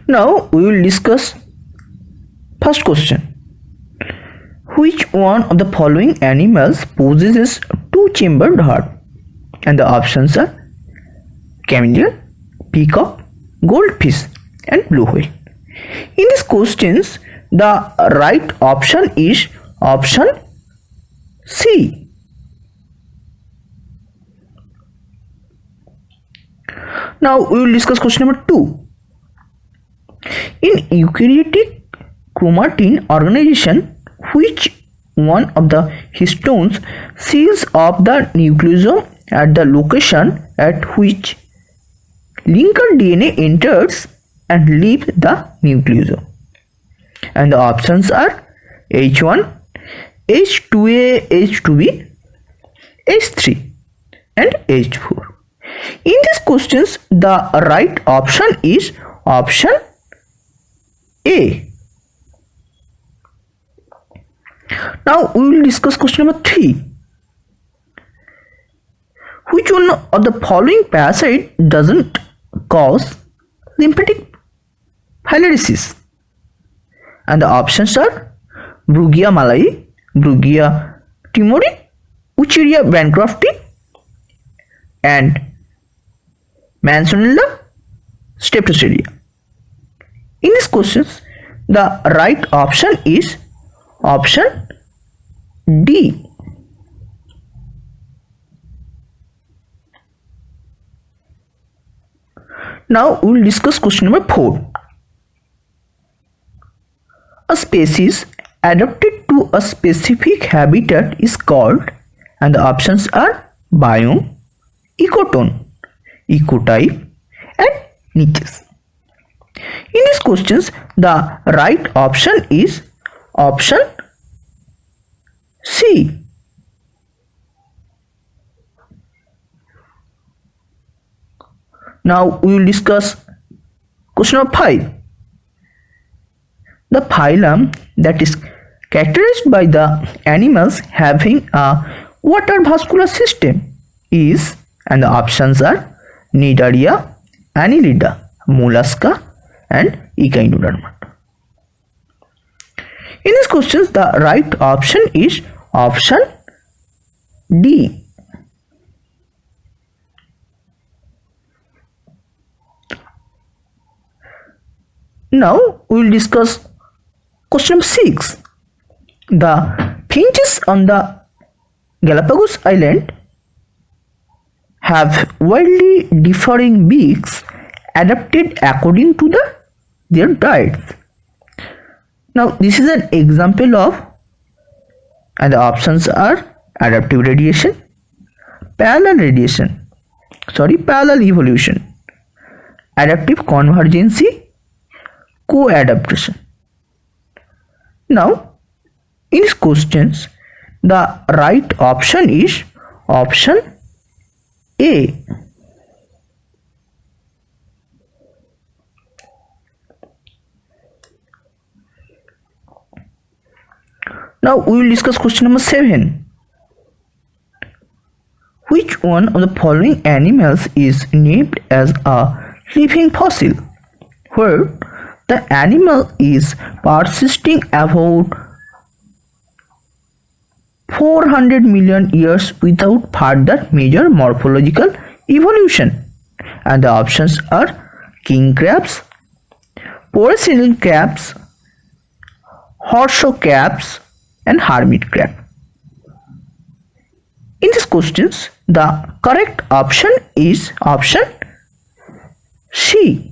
Now we will discuss first question. Which one of the following animals possesses two-chambered heart? And the options are camel, peacock, goldfish and blue whale. In these questions, the right option is option C. Now we will discuss question number 2. In eukaryotic chromatin organization, which one of the histones seals off the nucleosome at the location at which linker DNA enters and leaves the nucleosome? And the options are H1, H2A, H2B, H3 and H4. In these questions, the right option is option A. Now we will discuss question number 3. Which one of the following parasite doesn't cause lymphatic filariasis? And the options are Brugia malayi, Brugia timori, Wucheria bancrofti and Manzanella streptoceria. In these questions, the right option is option D. Now we will discuss question number 4. A species adapted to a specific habitat is called, and the options are biome, ecotone, ecotype and niches. In these questions, the right option is option C. Now we will discuss question number 5. The phylum that is characterized by the animals having a water vascular system is, and the options are Cnidaria, Annelida, Mollusca and Echinoderma. In these questions, the right option is option D. Now we will discuss question number 6. The finches on the Galapagos Island have widely differing beaks adapted according to their diets. Now this is an example of, and the options are adaptive radiation, parallel evolution, adaptive convergency, co-adaptation. Now in these questions, the right option is option A. Now we will discuss question number 7. Which one of the following animals is named as a living fossil, where the animal is persisting about 400 million years without further major morphological evolution? And the options are king crabs, porcelain crabs, horseshoe crabs and hermit crab. In these questions, the correct option is option C.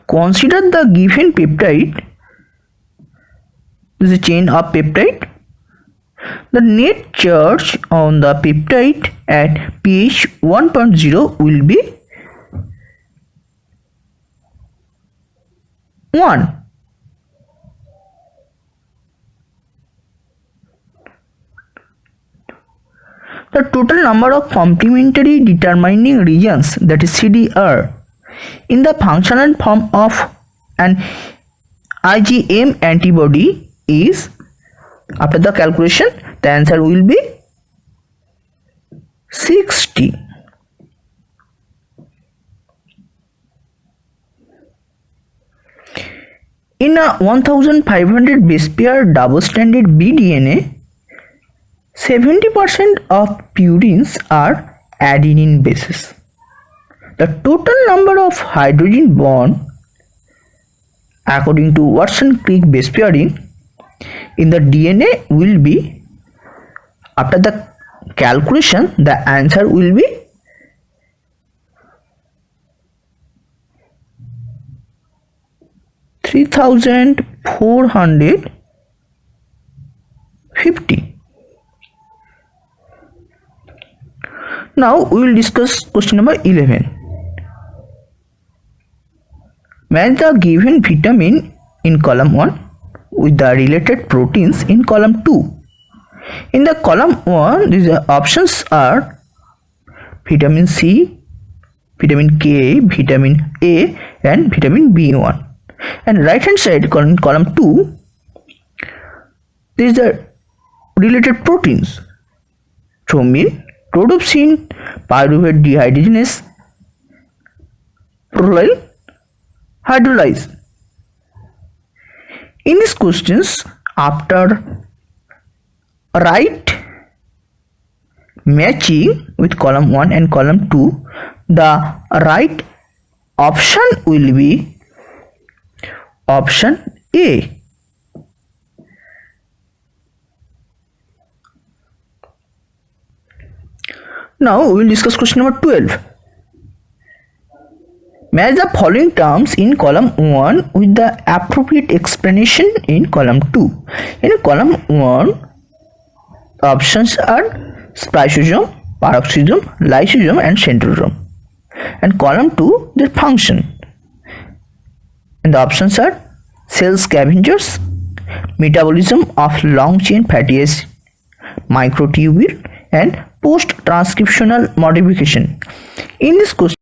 Consider the given peptide. This is a chain of peptide. The net charge on the peptide at pH 1.0 will be 1. The total number of complementary determining regions, that is CDR, in the functional form of an IgM antibody is, after the calculation, the answer will be 60. In a 1500 base pair double-stranded bDNA, 70% of purines are adenine bases. The total number of hydrogen bond, according to Watson-Crick base pairing, in the DNA will be, after the calculation, the answer will be 3450. Now we will discuss question number 11. Match the given vitamin in column 1 with the related proteins in column 2. In the column 1, these options are vitamin C, vitamin K, vitamin A and vitamin B1. And right hand side in column 2, these are related proteins: thrombin, rhodopsin, pyruvate dehydrogenase, prolyl hydrolyse. In these questions, after right matching with column 1 and column 2, the right option will be option A. Now we will discuss question number 12. Match the following terms in column 1 with the appropriate explanation in column 2. In column 1, options are spliceosome, paroxysome, lysosome and centrosome. And column 2, their function. And the options are cell scavengers, metabolism of long chain fatty acid, microtubule and post-transcriptional modification. In this question,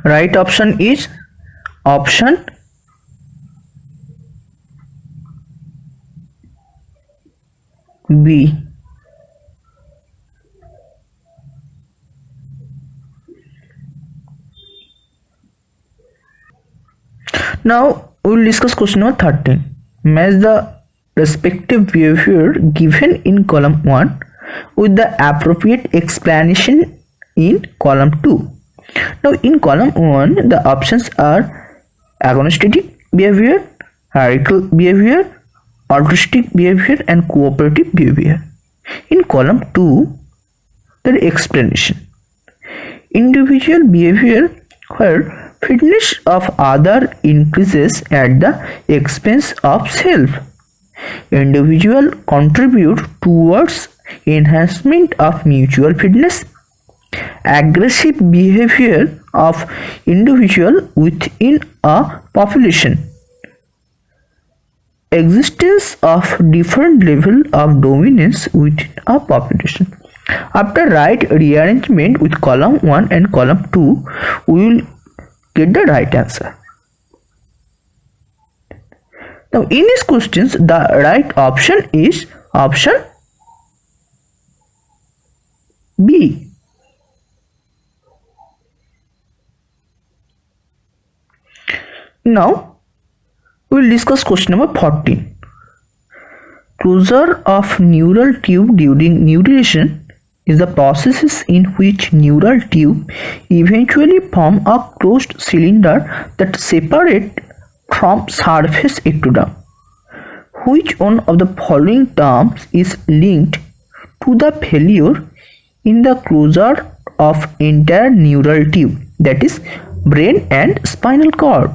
right option is option B. Now we will discuss question number 13. Match the respective behavior given in column 1 with the appropriate explanation in column 2. Now in column 1, the options are agonistic behavior, hierarchical behavior, altruistic behavior and cooperative behavior. In column 2, the explanation: individual behavior where fitness of other increases at the expense of self. Individual contribute towards enhancement of mutual fitness. Aggressive behavior of individual within a population. Existence of different level of dominance within a population. After right rearrangement with column 1 and column 2, we will get the right answer. Now in these questions, the right option is option B. Now we will discuss question number 14. Closure of neural tube during neurulation is the process in which neural tube eventually form a closed cylinder that separate from surface ectoderm. Which one of the following terms is linked to the failure in the closure of entire neural tube, that is brain and spinal cord,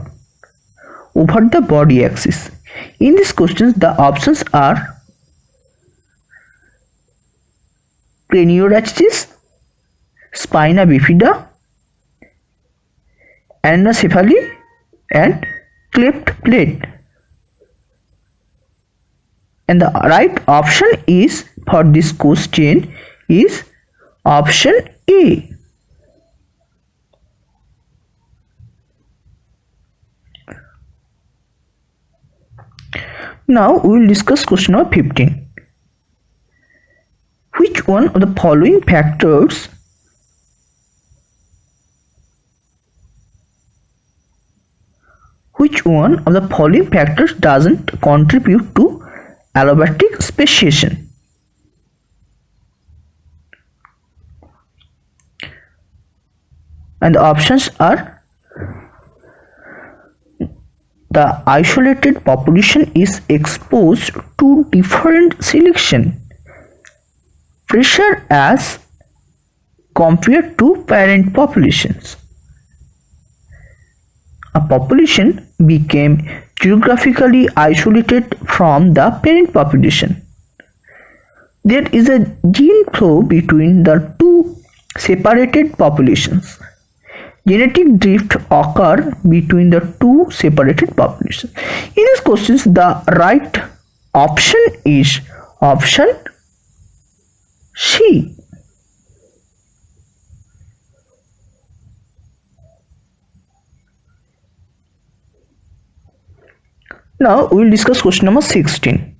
over the body axis? In these questions, the options are craniorachis, spina bifida, anencephaly and cleft plate. And the right option is for this question is option A. Now we will discuss question number 15. Which one of the following factors doesn't contribute to allobatic speciation? And the options are: the isolated population is exposed to different selection pressure as compared to parent populations. A population became geographically isolated from the parent population. There is a gene flow between the two separated populations. Genetic drift occur between the two separated populations. In these questions, the right option is option C. Now we will discuss question number 16.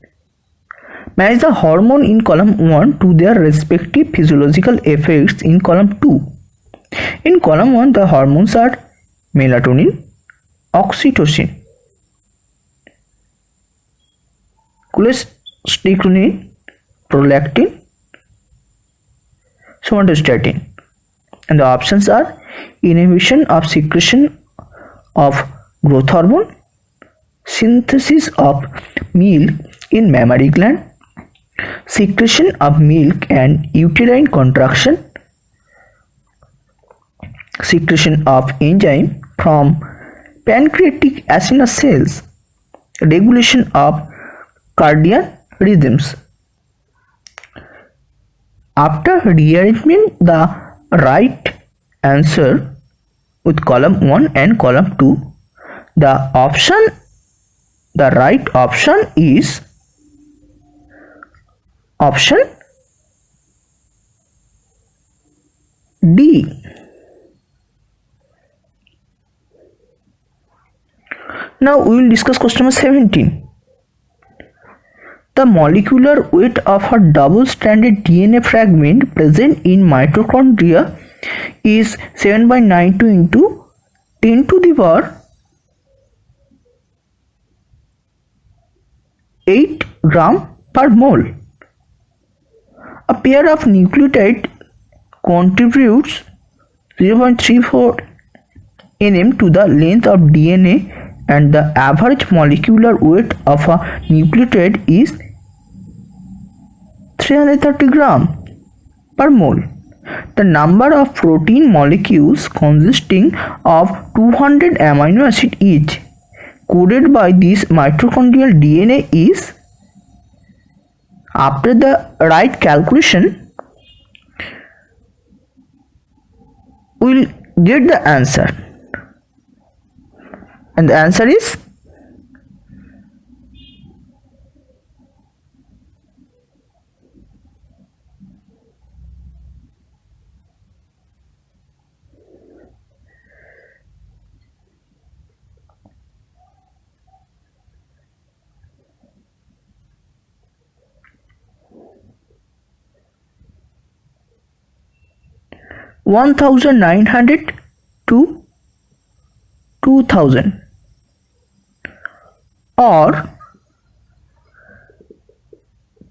Match the hormone in column 1 to their respective physiological effects in column 2. In column 1, the hormones are melatonin, oxytocin, cholestyramine, prolactin, somatostatin. And the options are inhibition of secretion of growth hormone, synthesis of milk in mammary gland, secretion of milk and uterine contraction, secretion of enzyme from pancreatic acinar cells, regulation of cardiac rhythms. After rearranging the right answer with column 1 and column 2, the right option is option D. Now we will discuss question number 17. The molecular weight of a double-stranded DNA fragment present in mitochondria is 7/92 into 10 to the power 8 gram per mole. A pair of nucleotide contributes 0.34 nm to the length of DNA, and the average molecular weight of a nucleotide is 330 gram per mole. The number of protein molecules consisting of 200 amino acids each coded by this mitochondrial DNA is, after the right calculation, we will get the answer. And the answer is 1900 to 2000 or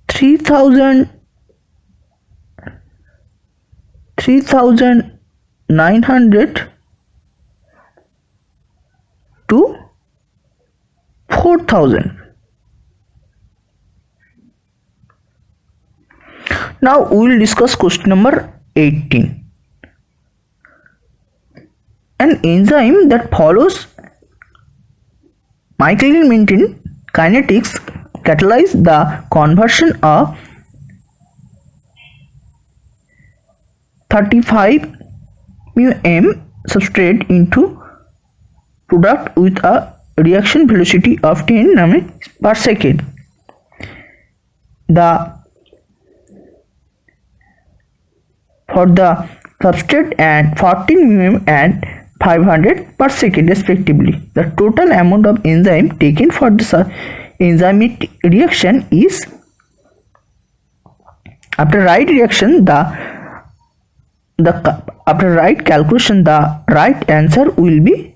3900 to 4000. Now we will discuss question number 18. An enzyme that follows Michaelis-Menten kinetics catalyze the conversion of 35 μm substrate into product with a reaction velocity of 10 nm per second. For the substrate and 14 mm and 500 per second respectively. The total amount of enzyme taken for the enzymatic reaction is After right reaction, after right calculation, the right answer will be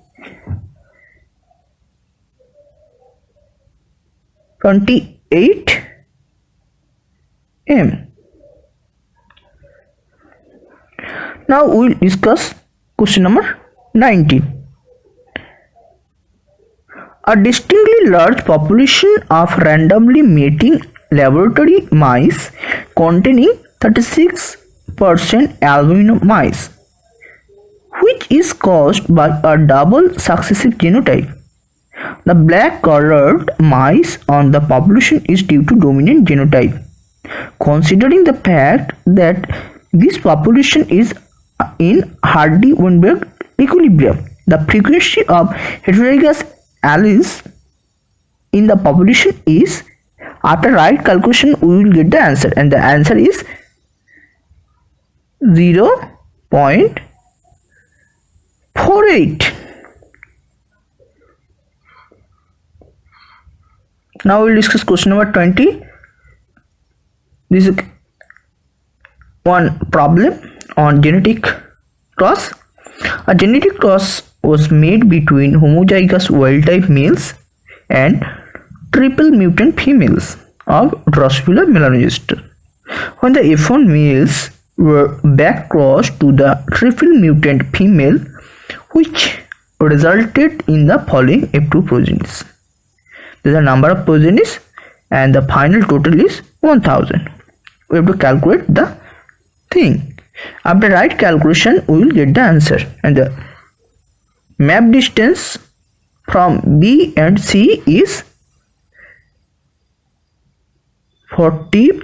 28 m. Now we will discuss question number 19. A distinctly large population of randomly mating laboratory mice containing 36% albino mice, which is caused by a double successive genotype. The black colored mice on the population is due to dominant genotype. Considering the fact that this population is in Hardy-Weinberg equilibrium, the frequency of heterozygous alleles in the population is, after right calculation we will get the answer, and the answer is 0.48. Now we will discuss question number 20. This is one problem on genetic cross. A genetic cross was made between homozygous wild-type males and triple mutant females of Drosophila melanogaster. When the F1 males were back-crossed to the triple mutant female, which resulted in the following F2 progenies. There is a number of progenies and the final total is 1000. We have to calculate the thing. After right calculation we will get the answer, and the map distance from B and C is 40